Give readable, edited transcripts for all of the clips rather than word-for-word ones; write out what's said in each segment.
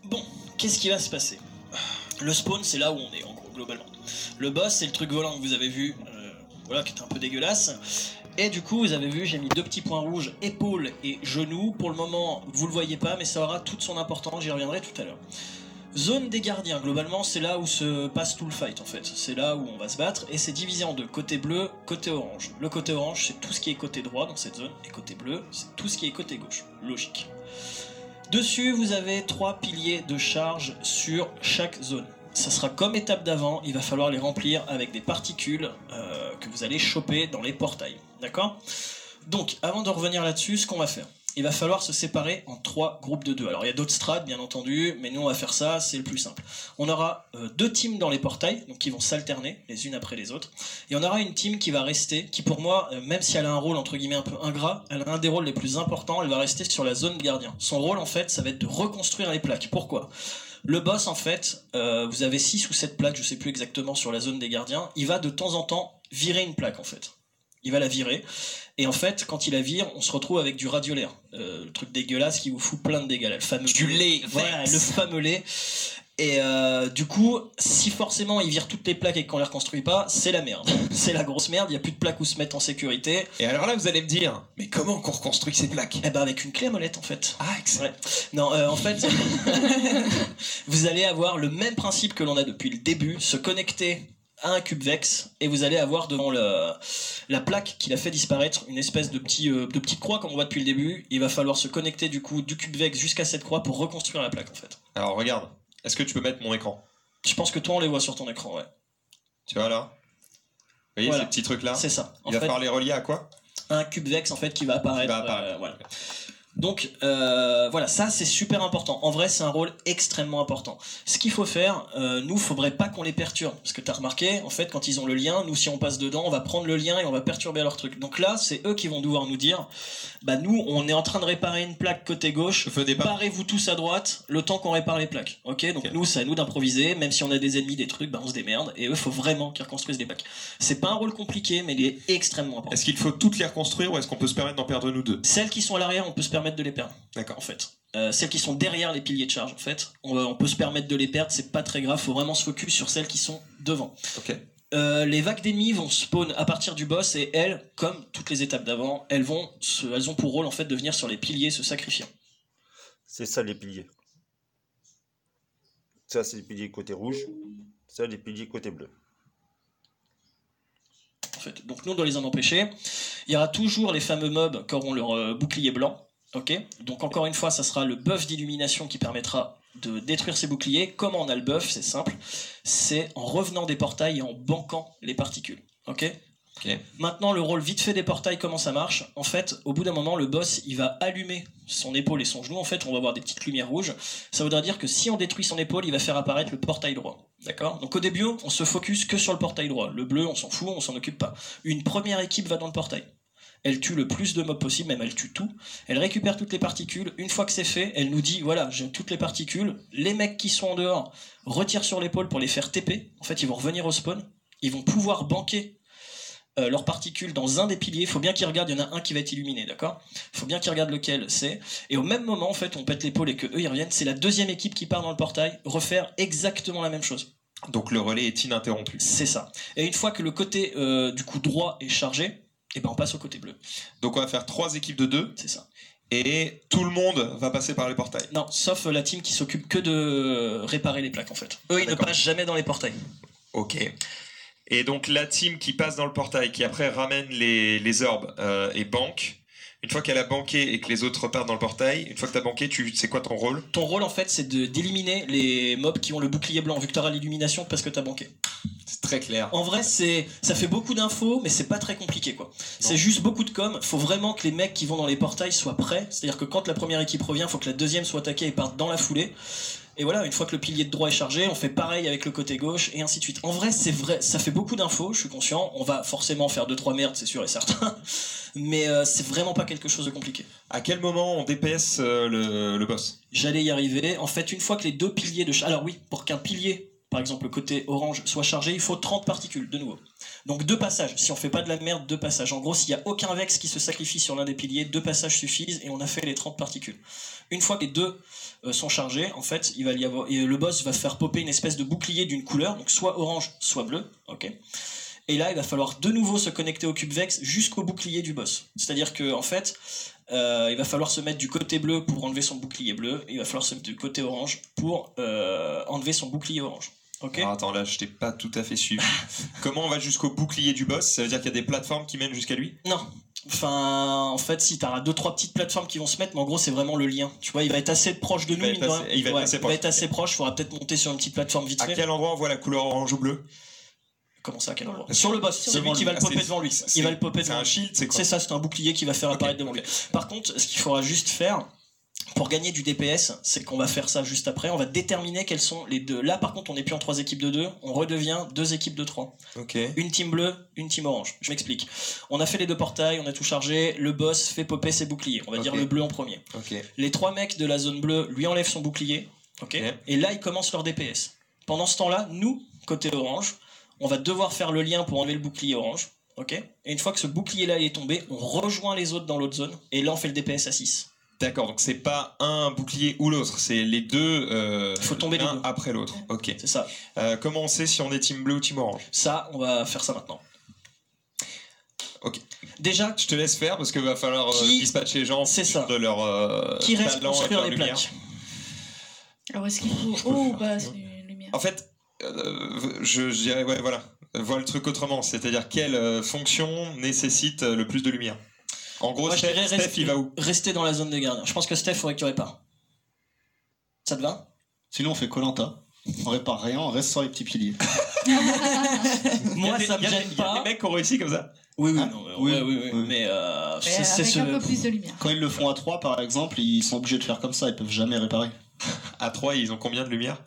Bon, qu'est-ce qui va se passer? Le spawn, c'est là où on est, en gros, globalement. Le boss, c'est le truc volant que vous avez vu, voilà, qui est un peu dégueulasse. Et du coup, vous avez vu, j'ai mis 2 petits points rouges, épaules et genoux. Pour le moment, vous le voyez pas, mais ça aura toute son importance, j'y reviendrai tout à l'heure. Zone des gardiens, globalement, c'est là où se passe tout le fight, en fait. C'est là où on va se battre, et c'est divisé en deux. Côté bleu, côté orange. Le côté orange, c'est tout ce qui est côté droit dans cette zone, et côté bleu, c'est tout ce qui est côté gauche. Logique. Dessus, vous avez 3 piliers de charge sur chaque zone. Ça sera comme étape d'avant, il va falloir les remplir avec des particules que vous allez choper dans les portails. D'accord? Donc, avant de revenir là-dessus, ce qu'on va faire, il va falloir se séparer en 3 groupes de 2. Alors, il y a d'autres strats, bien entendu, mais nous, on va faire ça, c'est le plus simple. On aura 2 teams dans les portails, donc qui vont s'alterner les unes après les autres. Et on aura une team qui va rester, qui pour moi, même si elle a un rôle entre guillemets un peu ingrat, elle a un des rôles les plus importants, elle va rester sur la zone de gardien. Son rôle, en fait, ça va être de reconstruire les plaques. Pourquoi ? Le boss, en fait, vous avez 6 ou 7 plaques, je sais plus exactement, sur la zone des gardiens. Il va de temps en temps virer une plaque, en fait. Il va la virer. Et en fait, quand il la vire, on se retrouve avec du radiolaire. Le truc dégueulasse qui vous fout plein de dégâts. Le fameux du lait. Voilà, le fameux lait. Et du coup, si forcément il vire toutes les plaques et qu'on les reconstruit pas, c'est la merde. C'est la grosse merde, il n'y a plus de plaques où se mettre en sécurité. Et alors là, vous allez me dire, mais comment qu'on reconstruit ces plaques? Eh ben avec une clé à molette en fait. Ah, excellent. Ouais. Non, en fait, vous allez avoir le même principe que l'on a depuis le début, se connecter à un cube Vex, et vous allez avoir devant la plaque qui l'a fait disparaître une espèce de petite croix comme on voit depuis le début. Il va falloir se connecter du coup du cube Vex jusqu'à cette croix pour reconstruire la plaque en fait. Alors regarde, est-ce que tu peux mettre mon écran? Je pense que toi on les voit sur ton écran, ouais. Tu vois là? Vous voyez voilà. ces petits trucs là? C'est ça. Il va falloir les relier à quoi? Un cube Vex en fait qui va apparaître. Voilà. Donc voilà, ça c'est super important. En vrai, c'est un rôle extrêmement important. Ce qu'il faut faire, nous, faudrait pas qu'on les perturbe, parce que t'as remarqué, en fait, quand ils ont le lien, nous, si on passe dedans, on va prendre le lien et on va perturber leur truc. Donc là, c'est eux qui vont devoir nous dire, bah nous, on est en train de réparer une plaque côté gauche. Barrez-vous tous à droite, le temps qu'on répare les plaques. Ok, donc nous, c'est à nous d'improviser. Même si on a des ennemis, des trucs, bah on se démerde. Et eux, faut vraiment qu'ils reconstruisent des plaques. C'est pas un rôle compliqué, mais il est extrêmement important. Est-ce qu'il faut toutes les reconstruire ou est-ce qu'on peut se permettre d'en perdre nous deux? Celles qui sont à l'arrière, on peut se permettre de les perdre. D'accord. En fait. Celles qui sont derrière les piliers de charge, en fait, on peut se permettre de les perdre, c'est pas très grave, faut vraiment se focus sur celles qui sont devant. Ok. Les vagues d'ennemis vont spawn à partir du boss et elles, comme toutes les étapes d'avant, elles ont pour rôle en fait de venir sur les piliers se sacrifier. C'est ça les piliers. Ça c'est les piliers côté rouge, ça les piliers côté bleu. En fait. Donc nous on doit les en empêcher. Il y aura toujours les fameux mobs qui auront leur bouclier blanc. Ok, donc encore une fois, ça sera le buff d'illumination qui permettra de détruire ces boucliers. Comment on a le buff? C'est simple, c'est en revenant des portails et en banquant les particules. Ok. Maintenant, le rôle vite fait des portails, comment ça marche? En fait, au bout d'un moment, le boss, il va allumer son épaule et son genou. En fait, on va avoir des petites lumières rouges. Ça voudra dire que si on détruit son épaule, il va faire apparaître le portail droit. D'accord? Donc au début, on se focus que sur le portail droit. Le bleu, on s'en fout, on s'en occupe pas. Une première équipe va dans le portail. Elle tue le plus de mobs possible, même elle tue tout. Elle récupère toutes les particules. Une fois que c'est fait, elle nous dit, voilà, j'ai toutes les particules. Les mecs qui sont en dehors retirent sur l'épaule pour les faire TP. En fait, ils vont revenir au spawn. Ils vont pouvoir banquer leurs particules dans un des piliers. Il faut bien qu'ils regardent, il y en a un qui va être illuminé, d'accord? Il faut bien qu'ils regardent lequel c'est. Et au même moment, en fait, on pète l'épaule et que eux ils reviennent. C'est la deuxième équipe qui part dans le portail, refaire exactement la même chose. Donc le relais est ininterrompu. C'est ça. Et une fois que le côté du coup droit est chargé, et ben on passe au côté bleu. Donc on va faire 3 équipes de 2. C'est ça. Et tout le monde va passer par les portails. Non, sauf la team qui s'occupe que de réparer les plaques en fait. Eux, ils ne passent jamais dans les portails. Ok. Et donc la team qui passe dans le portail, qui après ramène les orbes et banque. Une fois qu'elle a banqué et que les autres repartent dans le portail, une fois que tu as banqué, c'est quoi ton rôle? Ton rôle en fait, c'est d'éliminer les mobs qui ont le bouclier blanc, vu que tu auras l'illumination parce que tu as banqué. C'est très clair. En vrai, ça fait beaucoup d'infos, mais c'est pas très compliqué quoi. C'est juste beaucoup de com. Faut vraiment que les mecs qui vont dans les portails soient prêts. C'est-à-dire que quand la première équipe revient, faut que la deuxième soit attaquée et parte dans la foulée. Et voilà, une fois que le pilier de droit est chargé, on fait pareil avec le côté gauche et ainsi de suite. En vrai, c'est vrai, ça fait beaucoup d'infos, je suis conscient. On va forcément faire 2-3 merdes, c'est sûr et certain. Mais c'est vraiment pas quelque chose de compliqué. À quel moment on DPS le boss? J'allais y arriver. En fait, une fois que les deux piliers de... Alors oui, pour qu'un pilier par exemple le côté orange, soit chargé, il faut 30 particules de nouveau. Donc 2 passages. Si on fait pas de la merde, 2 passages. En gros, s'il y a aucun vex qui se sacrifie sur l'un des piliers, 2 passages suffisent et on a fait les 30 particules. Une fois que les deux sont chargés, en fait, il va y avoir et le boss va faire popper une espèce de bouclier d'une couleur, donc soit orange, soit bleu, ok. Et là, il va falloir de nouveau se connecter au cube vex jusqu'au bouclier du boss. C'est-à-dire que en fait, il va falloir se mettre du côté bleu pour enlever son bouclier bleu, et il va falloir se mettre du côté orange pour enlever son bouclier orange. Ok. Alors attends, là je t'ai pas tout à fait suivi. Comment on va jusqu'au bouclier du boss? Ça veut dire qu'il y a des plateformes qui mènent jusqu'à lui? Non. Enfin, en fait, si t'auras 2-3 petites plateformes qui vont se mettre, mais en gros, c'est vraiment le lien. Tu vois, il va être assez proche de nous, Il va être assez proche. Il faudra peut-être monter sur une petite plateforme vite fait. À quel endroit on voit la couleur orange ou bleu? Comment ça, à quel endroit? Sur le boss, c'est lui qui va le Ah, popper devant lui. Il va le popper C'est devant un lui. shield, c'est quoi? C'est ça, c'est un bouclier qui va faire apparaître devant lui. Par contre, ce qu'il faudra juste faire pour gagner du DPS, c'est qu'on va faire ça juste après. On va déterminer quels sont les deux. Là, par contre, on n'est plus en 3 équipes de 2, on redevient 2 équipes de 3. Ok. Une team bleue, une team orange. Je m'explique. On a fait les 2 portails, on a tout chargé. Le boss fait popper ses boucliers. On va dire le bleu en premier. Ok. Les 3 mecs de la zone bleue lui enlèvent son bouclier. Ok. Et là, ils commencent leur DPS. Pendant ce temps-là, nous, côté orange, on va devoir faire le lien pour enlever le bouclier orange. Ok. Et une fois que ce bouclier-là est tombé, on rejoint les autres dans l'autre zone. Et là, on fait le DPS à 6. D'accord, donc c'est pas un bouclier ou l'autre, c'est les deux, faut tomber l'un les deux après l'autre. Ok. C'est ça. Comment on sait si on est team bleu ou team orange? Ça, on va faire ça maintenant. Ok. Déjà, je te laisse faire parce qu'il va falloir dispatcher les gens de leur qui reste talent construire et les lumière. plaques. Alors est-ce qu'il faut haut ou bas c'est une lumière? En fait, je dirais ouais voilà, vois le truc autrement, c'est-à-dire quelle fonction nécessite le plus de lumière. En gros, moi, Steph, il va où? Rester dans la zone des gardiens. Je pense que Steph, faudrait que tu répares. Ça te va? Sinon, on fait Koh-Lanta. On répare rien, on reste sur les petits piliers. Moi, ça me gêne pas. Il y a des mecs qui ont réussi comme ça? Oui, oui, Hein? non, Oui. mais avec un peu plus de lumière. Quand ils le font à 3, par exemple, ils sont obligés de faire comme ça, ils peuvent jamais réparer. À 3, ils ont combien de lumière?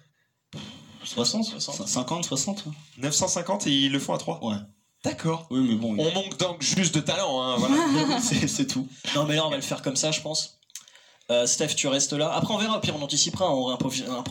60, 50, 60. 950 et ils le font à 3? Ouais. D'accord. Oui, mais bon. On manque donc juste de talent, hein, voilà. c'est tout. Non, mais là, on va le faire comme ça, je pense. Steph, tu restes là. Après, on verra. Au pire, on anticipera. On